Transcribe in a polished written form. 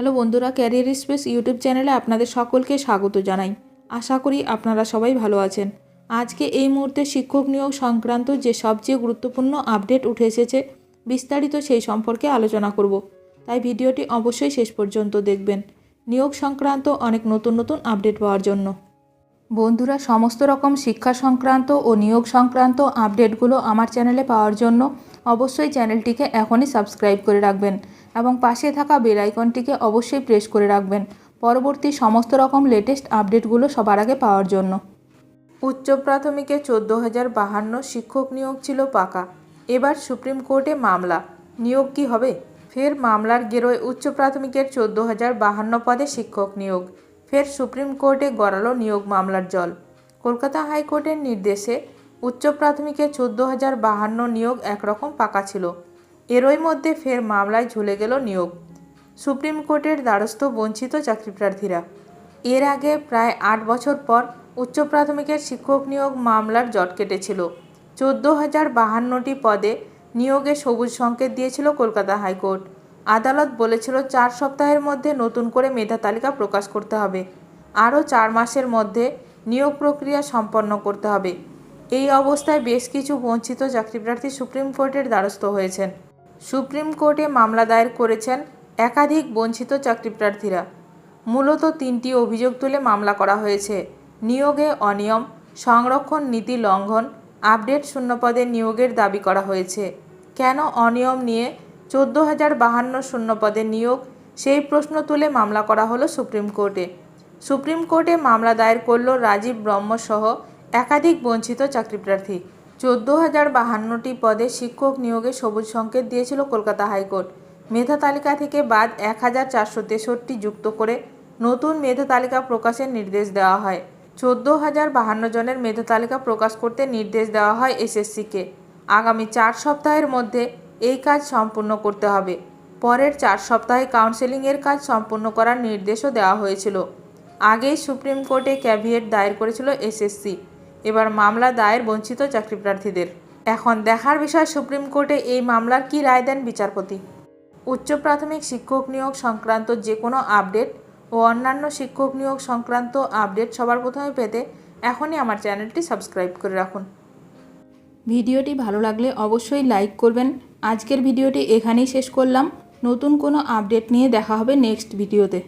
Hello বন্ধুরা, career space YouTube চ্যানেলে আপনাদের সকলকে স্বাগত জানাই। আশা করি আপনারা সবাই ভালো আছেন। আজকে এই মুহূর্তে শিক্ষক নিয়োগ সংক্রান্ত যে সবচেয়ে গুরুত্বপূর্ণ আপডেট উঠে এসেছে, বিস্তারিত সেই সম্পর্কে আলোচনা করব। তাই ভিডিওটি অবশ্যই শেষ পর্যন্ত দেখবেন নিয়োগ সংক্রান্ত অনেক নতুন নতুন আপডেট পাওয়ার জন্য। বন্ধুরা, সমস্ত রকম শিক্ষা সংক্রান্ত ও নিয়োগ সংক্রান্ত আপডেটগুলো আমার চ্যানেলে পাওয়ার জন্য অবশ্যই চ্যানেলটিকে এখনই সাবস্ক্রাইব করে রাখবেন এবং পাশে থাকা বেল আইকনটিকে অবশ্যই প্রেস করে রাখবেন পরবর্তী সমস্ত রকম লেটেস্ট আপডেটগুলো সবার আগে পাওয়ার জন্য। উচ্চ প্রাথমিকে 14,052 শিক্ষক নিয়োগ ছিল পাকা। এবার সুপ্রিম কোর্টে মামলা, নিয়োগ কি হবে? ফের মামলার গেরোয় উচ্চ প্রাথমিকের 14,052 পদে শিক্ষক নিয়োগ। ফের সুপ্রিম কোর্টে গড়ালো নিয়োগ মামলার জল। কলকাতা হাইকোর্টের নির্দেশে উচ্চ প্রাথমিকে 14,052 নিয়োগ একরকম পাকা ছিল। এরই মধ্যে ফের মামলায় ঝুলে গেল নিয়োগ। সুপ্রিম কোর্টের দ্বারস্থ বঞ্চিত চাকরিপ্রার্থীরা। এর আগে প্রায় 8 বছর পর উচ্চ প্রাথমিকের শিক্ষক নিয়োগ মামলার জট কেটেছিল। 14,052টি পদে নিয়োগে সবুজ সংকেত দিয়েছিল কলকাতা হাইকোর্ট। আদালত বলেছিল 4 সপ্তাহের মধ্যে নতুন করে মেধা তালিকা প্রকাশ করতে হবে। আরও 4 মাসের মধ্যে নিয়োগ প্রক্রিয়া সম্পন্ন করতে হবে। এই অবস্থায় বেশ কিছু বঞ্চিত চাকরিপ্রার্থী সুপ্রিম কোর্টের দ্বারস্থ হয়েছেন। সুপ্রিম কোর্টে মামলা দায়ের করেছেন একাধিক বঞ্চিত চাকরিপ্রার্থীরা। মূলত 3টি অভিযোগ তুলে মামলা করা হয়েছে: নিয়োগে অনিয়ম, সংরক্ষণ নীতি লঙ্ঘন, আপডেট শূন্য পদে নিয়োগের দাবি করা হয়েছে। কেন অনিয়ম নিয়ে 14,052 শূন্য পদে নিয়োগ, সেই প্রশ্ন তুলে মামলা করা হলো সুপ্রিম কোর্টে। সুপ্রিম কোর্টে মামলা দায়ের করল রাজীব ব্রহ্ম সহ একাধিক বঞ্চিত চাকরিপ্রার্থী। 14,052টি পদে শিক্ষক নিয়োগে সবুজ সংকেত দিয়েছিল কলকাতা হাইকোর্ট। মেধা তালিকা থেকে বাদ 1,463 যুক্ত করে নতুন মেধা তালিকা প্রকাশের নির্দেশ দেওয়া হয়। 14,052 জনের মেধা তালিকা প্রকাশ করতে নির্দেশ দেওয়া হয় এসএসসিকে। আগামী 4 সপ্তাহের মধ্যে এই কাজ সম্পূর্ণ করতে হবে। পরের 4 সপ্তাহে কাউন্সেলিংয়ের কাজ সম্পূর্ণ করার নির্দেশও দেওয়া হয়েছিল। আগেই সুপ্রিম কোর্টে ক্যাভিয়েট দায়ের করেছিল এসএসসি। এবার মামলা দায়ের বঞ্চিত চাকরিপ্রার্থীদের। এখন দেখার বিষয় সুপ্রিম কোর্টে এই মামলার কী রায় দেন বিচারপতি। উচ্চ প্রাথমিক শিক্ষক নিয়োগ সংক্রান্ত যে কোনো আপডেট ও অন্যান্য শিক্ষক নিয়োগ সংক্রান্ত আপডেট সবার প্রথমে পেতে এখনই আমার চ্যানেলটি সাবস্ক্রাইব করে রাখুন। ভিডিওটি ভালো লাগলে অবশ্যই লাইক করবেন। আজকের ভিডিওটি এখানেই শেষ করলাম। নতুন কোনো আপডেট নিয়ে দেখা হবে নেক্সট ভিডিওতে।